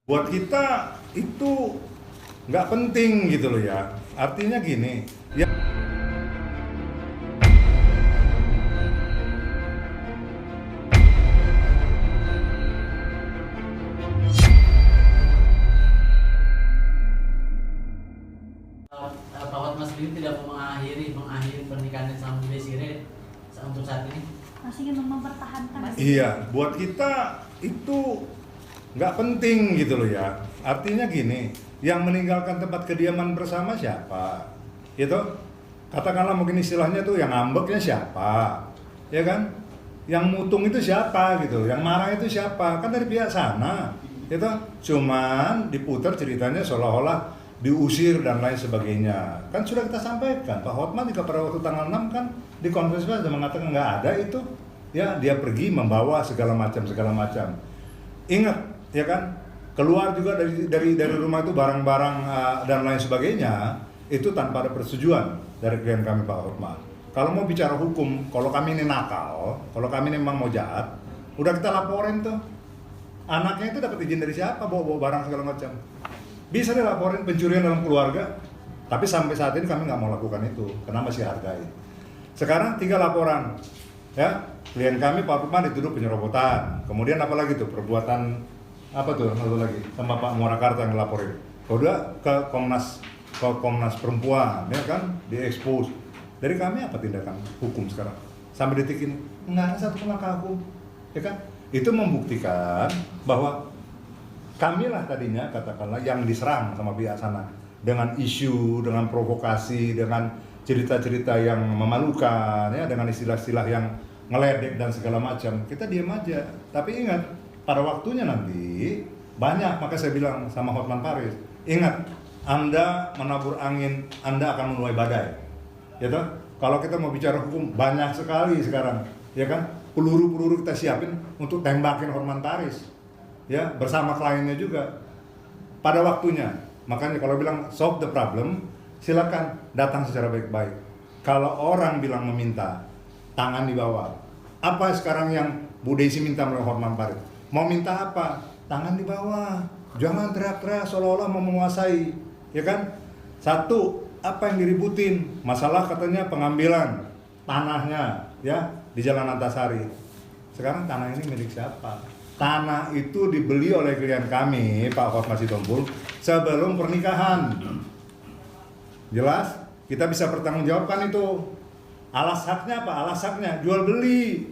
Buat kita itu nggak penting gitu loh ya. Artinya gini, ya Pak Hotma sendiri tidak mau mengakhiri pernikahan sama Bu Desiree untuk saat ini. Masih ingin mempertahankan. iya, buat kita itu nggak penting gitu loh ya. Artinya gini, yang meninggalkan tempat kediaman bersama siapa? Gitu. Katakanlah mungkin istilahnya tuh yang ngambeknya siapa? Ya kan? Yang mutung itu siapa gitu? Yang marah itu siapa? Kan dari pihak sana. Gitu. Cuman diputar ceritanya seolah-olah diusir dan lain sebagainya. Kan sudah kita sampaikan, Pak Hotma juga pada waktu tanggal 6 kan di konferensi pers sudah mengatakan nggak ada itu. Ya, dia pergi membawa segala macam. Ingat, ya kan? Keluar juga dari rumah itu barang-barang dan lain sebagainya itu tanpa ada persetujuan dari klien kami Pak Hotma. Kalau mau bicara hukum, kalau kami ini nakal, kalau kami ini memang mau jahat, udah kita laporin tuh. Anaknya itu dapat izin dari siapa bawa barang segala macam. Bisa dilaporin pencurian dalam keluarga, tapi sampai saat ini kami nggak mau lakukan itu karena masih hargai. Sekarang 3 laporan, ya klien kami Pak Hotma dituduh penyerobotan, kemudian apa lagi tuh perbuatan apa tuh satu lagi sama Pak Murakarta yang laporin. Udah ke Komnas Perempuan, ya kan diekspos. Dari kami apa tindakan hukum sekarang sampai detik ini nggak ada satu langkah hukum, ya kan? Itu membuktikan bahwa kamilah tadinya katakanlah yang diserang sama pihak sana dengan isu, dengan provokasi, dengan cerita-cerita yang memalukan, ya, dengan istilah-istilah yang ngeledek dan segala macam. Kita diam aja. Tapi ingat, pada waktunya nanti banyak, maka saya bilang sama Hotman Paris, ingat, Anda menabur angin, Anda akan menuai badai. Ya toh? Kalau kita mau bicara hukum, banyak sekali sekarang, ya kan? Peluru-peluru kita siapin untuk tembakin Hotman Paris. Ya, bersama kliennya juga pada waktunya. Makanya kalau bilang solve the problem, silakan datang secara baik-baik. Kalau orang bilang meminta, tangan di bawah. Apa sekarang yang Bu Desi minta melalui Hotman Paris? Mau minta apa? Tangan di bawah. Jangan teriak-teriak seolah-olah mau menguasai, ya kan? Satu, apa yang diributin? Masalah katanya pengambilan tanahnya, ya, di Jalan Antasari. Sekarang tanah ini milik siapa? Tanah itu dibeli oleh klien kami, Pak Hotma Sitompul, sebelum pernikahan. Jelas? Kita bisa pertanggungjawabkan itu. Alas haknya apa? Alas haknya jual beli.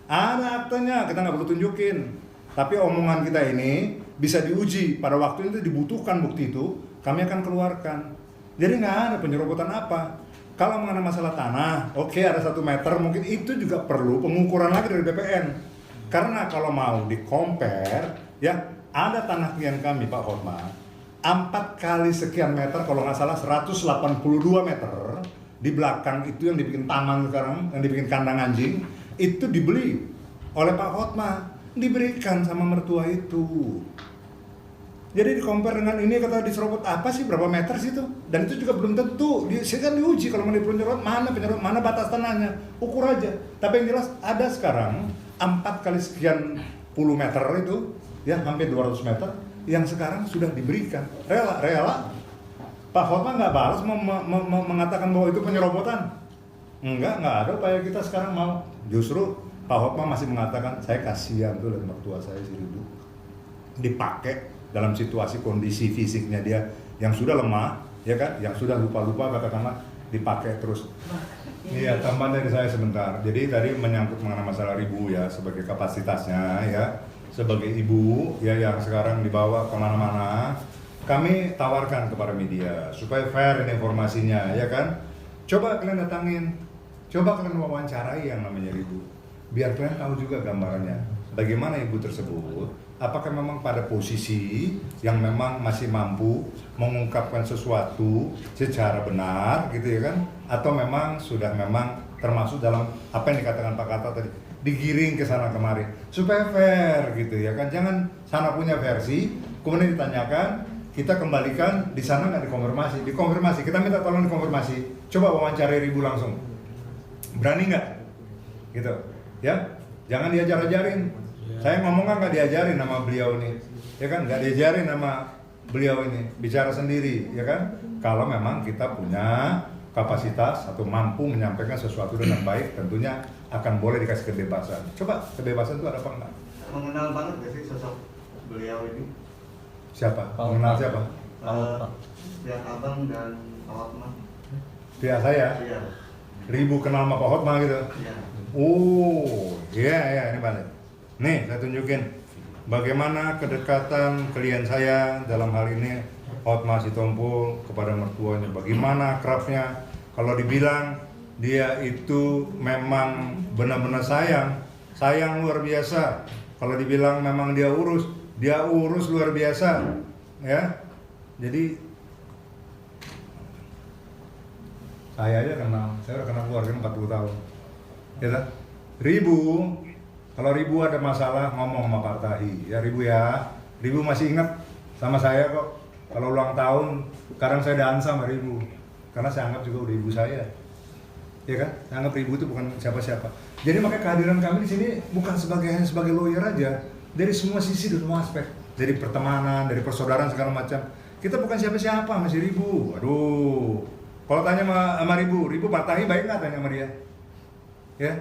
Ada aktenya, kita nggak perlu tunjukin. Tapi omongan kita ini bisa diuji. Pada waktu itu dibutuhkan bukti itu, kami akan keluarkan. Jadi nggak ada penyerobotan apa. Kalau mengenai masalah tanah, oke, ada 1 meter, mungkin itu juga perlu pengukuran lagi dari BPN. Karena kalau mau di-compare, ya ada tanah klien kami Pak Hotma 4 kali sekian meter, kalau nggak salah 182 meter di belakang itu yang dibikin taman sekarang, yang dibikin kandang anjing, itu dibeli oleh Pak Hotma, diberikan sama mertua itu. Jadi di-compare dengan ini, kata diserobot apa sih, berapa meter sih itu? Dan itu juga belum tentu, kan diuji kalau mau dipenyerot, mana batas tanahnya, ukur aja. Tapi yang jelas ada sekarang 4 kali sekian puluh meter itu, ya hampir 200 meter, yang sekarang sudah diberikan. Rela. Pak Hotma nggak balas mengatakan bahwa itu penyerobotan. Enggak ada upaya kita sekarang mau. Justru Pak Hotma masih mengatakan, saya kasihan tuh lihat mertua saya si Ridu dipakai dalam situasi kondisi fisiknya dia yang sudah lemah, ya kan, yang sudah lupa katakanlah, dipakai terus. Iya, tambahan dari saya sebentar. Jadi tadi menyangkut mengenai masalah Ribu ya, sebagai kapasitasnya ya, sebagai ibu ya yang sekarang dibawa kemana-mana, kami tawarkan kepada media supaya fair ini informasinya, ya kan. Coba kalian datangin, coba kalian wawancarai yang namanya Ribu, biar kalian tahu juga gambarannya. Bagaimana ibu tersebut, apakah memang pada posisi yang memang masih mampu mengungkapkan sesuatu secara benar gitu ya kan, atau memang sudah memang termasuk dalam apa yang dikatakan Pak Karta tadi, digiring ke sana kemari supaya fair gitu ya kan. Jangan sana punya versi kemudian ditanyakan, kita kembalikan, di sana nggak dikonfirmasi, kita minta tolong dikonfirmasi, coba wawancara Ribu langsung, berani nggak gitu ya, jangan diajar-ajarin. Saya ngomong kan nggak diajarin nama beliau ini, ya kan? Nggak diajarin nama beliau ini, bicara sendiri, ya kan? Kalau memang kita punya kapasitas atau mampu menyampaikan sesuatu dengan baik, tentunya akan boleh dikasih kebebasan. Coba kebebasan itu ada apa enggak? Mengenal banget gak sih sosok beliau ini? Siapa? Mengenal siapa? Pihak abang dan Pak Hotma. Pihak saya. Iya. Ribu kenal sama Pak Hotma gitu. Iya. Oh, iya ini balik. Nih, saya tunjukin bagaimana kedekatan klien saya dalam hal ini Hotma Sitompul kepada mertuanya. Bagaimana akrabnya. Kalau dibilang dia itu memang benar-benar sayang luar biasa. Kalau dibilang memang dia urus luar biasa, ya. Jadi saya aja saya udah kenal keluarga 40 tahun. Ya kan? Kalau Ribu ada masalah ngomong sama Pak Tahi. Ya Ribu ya. Ribu masih ingat sama saya kok. Kalau ulang tahun, kadang saya dansa sama Ribu. Karena saya anggap juga udah ibu saya. Ya kan? Saya anggap Ribu itu bukan siapa-siapa. Jadi makanya kehadiran kami di sini bukan hanya sebagai lawyer aja. Dari semua sisi dan semua aspek. Dari pertemanan, dari persaudaraan segala macam. Kita bukan siapa-siapa, masih Ribu. Aduh. Kalau tanya sama Ribu Pak Tahi baik nggak tanya sama dia? Ya,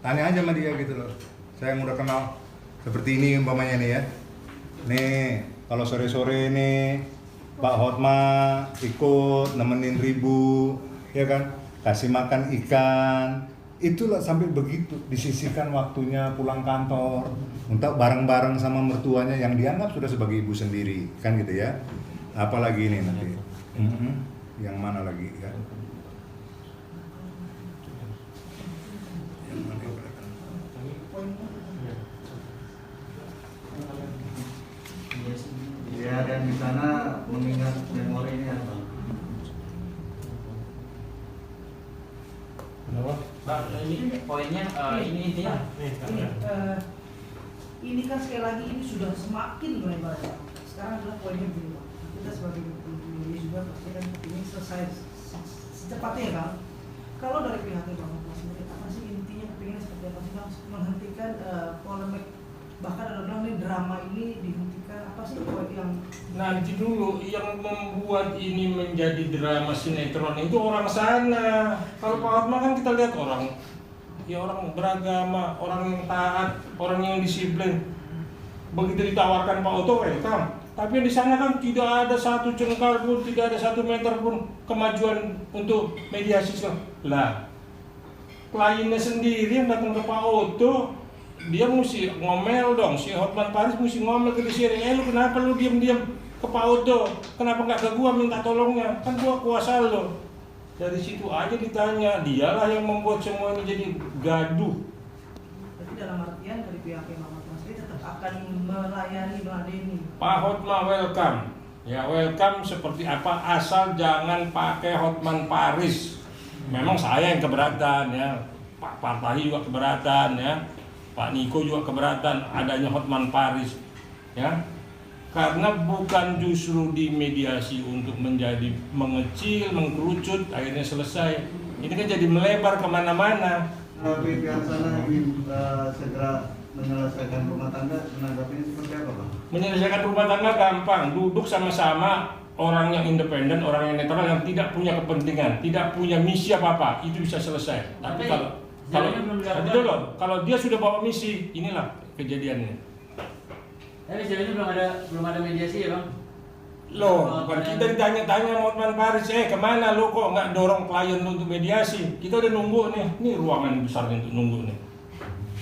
tanya aja sama dia gitu loh. Saya yang udah kenal seperti ini umpamanya nih ya. Nih, kalau sore-sore nih Pak Hotma ikut nemenin Ribu, ya kan? Kasih makan ikan. Itulah sampai begitu disisihkan waktunya pulang kantor untuk bareng-bareng sama mertuanya yang dianggap sudah sebagai ibu sendiri, kan gitu ya. Apalagi ini nanti. Yang mana lagi ya? Yang mana yang berapa? Dia dan di sana mengingat memori ini apa? Bang, ini poinnya ini intinya. Ini kan sekali lagi ini sudah semakin melebar. Sekarang adalah poinnya begini, Pak. Kita sebagai ini juga pasti kan ini selesai secepatnya kan. Kalau dari pihaknya Bang Hotma sendiri, apa sih intinya kepinginnya seperti apa sih Bang? Menghentikan polemik, bahkan ada bilang ini drama ini dihentikan, apa sih poin yang nanti dulu yang membuat ini menjadi drama sinetron itu orang sana. Kalau Pak Hotma kan kita lihat orang beragama, orang yang taat, orang yang disiplin. Begitu ditawarkan Pak Oto welcome. Tapi di sana kan tidak ada satu jengkal pun, tidak ada 1 meter pun kemajuan untuk mediasi. Lah, kliennya sendiri yang datang ke Pak Oto, dia mesti ngomel dong. Si Hotman Paris mesti ngomel ke dia. Lu kenapa lu diam-diam ke Pak Oto? Kenapa nggak ke gua minta tolongnya? Kan gua kuasa lo. Dari situ aja ditanya, dialah yang membuat semua ini jadi gaduh. Jadi dalam artian dari pihak Bang Hotma sendiri tetap akan meladeni. Pak Hotma welcome. Ya welcome seperti apa, asal jangan pakai Hotman Paris. Memang saya yang keberatan ya. Pak Partahi juga keberatan ya. Pak Niko juga keberatan adanya Hotman Paris. Ya. Karena bukan justru dimediasi untuk menjadi mengecil, mengkerucut, akhirnya selesai. Ini kan jadi melebar kemana-mana. Tapi pihak sana ingin segera menyelesaikan rumah tangga, menanggapinya seperti apa Bang? Menyelesaikan rumah tangga gampang, duduk sama-sama, orang yang independen, orang yang netral, yang tidak punya kepentingan, tidak punya misi apa-apa, itu bisa selesai. Tapi kalau dia sudah bawa misi, inilah kejadiannya. Tapi sejauh ini belum ada mediasi ya Bang? Loh, bukan kita ditanya-tanya sama Hotman Paris, kemana lo kok nggak dorong klien lo untuk mediasi? Kita udah nunggu nih, ini ruangan besarnya untuk nunggu nih.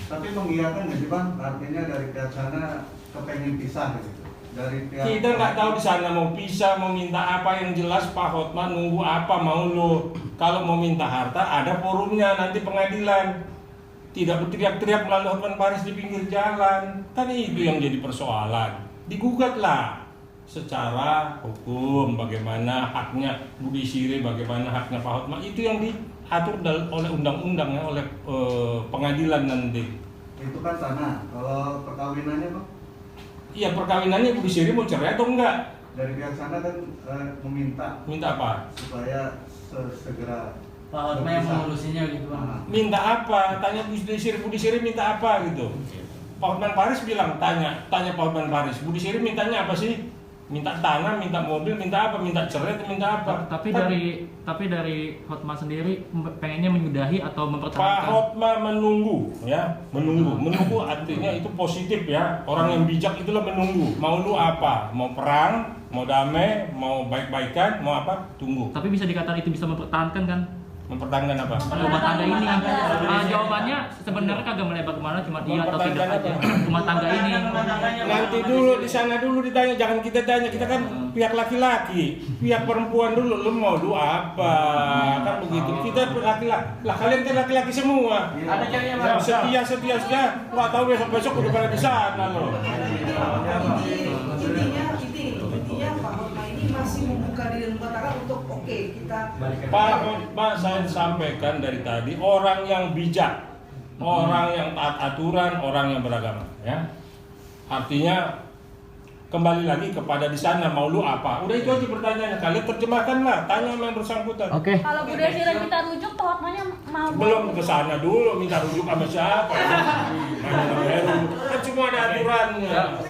Tapi mengiyakan nggak sih Bang? Artinya dari pihak sana kepengen pisah gitu. Dari pihak Kita nggak tahu di sana mau pisah, mau minta apa, yang jelas Pak Hotman nunggu apa mau lo. Kalau mau minta harta ada forumnya nanti pengadilan. Tidak berteriak-teriak melalui Hotman Paris di pinggir jalan. Kan itu yang jadi persoalan. Digugatlah secara hukum, bagaimana haknya Budi Siré, bagaimana haknya Pak Hotma, itu yang diatur oleh undang-undang ya, oleh pengadilan nanti. itu kan tanah. Kalau perkawinannya Bang? Iya, perkawinannya Budi Siré mau cerai atau enggak? Dari pihak sana kan minta apa? supaya segera Pak Hotma yang mengurusinya gitu Bang. Minta apa? Tanya Budi Siré minta apa gitu. Pak Hotman Paris bilang, tanya Pak Hotman Paris, Budi Sirih mintanya apa sih? Minta tanah, minta mobil, minta apa? Minta cerai, minta apa? Tapi dari Hotma sendiri pengennya menyudahi atau Pak mempertahankan. Hotma menunggu, ya, menunggu artinya itu positif ya. Orang yang bijak itulah menunggu. Mau lu apa? Mau perang, mau damai, mau baik-baikan, mau apa? Tunggu. Tapi bisa dikatakan itu bisa mempertahankan kan? Mempertahankan apa? Rumah tangga ini. Jawabannya sebenarnya kagak melebar kemana, cuma iya atau tidak aja. Rumah tangga ini. Nanti dulu di sana dulu ditanya, jangan kita tanya. Kita kan pihak laki-laki, pihak perempuan dulu. Lu mau lu apa? Kan begitu. Kita laki-laki. Lah kalian kan laki-laki semua. Ada ceweknya Bang. Setia. Nggak tahu besok udah pada di sana loh. Intinya Pak Hotma ini masih membuka diri rumah tangga untuk oke, kita Pak Hotma saya sampaikan dari tadi orang yang bijak, orang yang taat aturan, orang yang beragama, ya. Artinya kembali lagi kepada di sana mau lu apa? Udah itu aja pertanyaannya. Kalian terjemahkanlah, tanya sama yang bersangkutan. Oke. Kalau Budi Sirih minta rujuk, Pak Hotmanya mau. Belum ke sana dulu minta rujuk sama siapa? Kan cuma ada aturannya.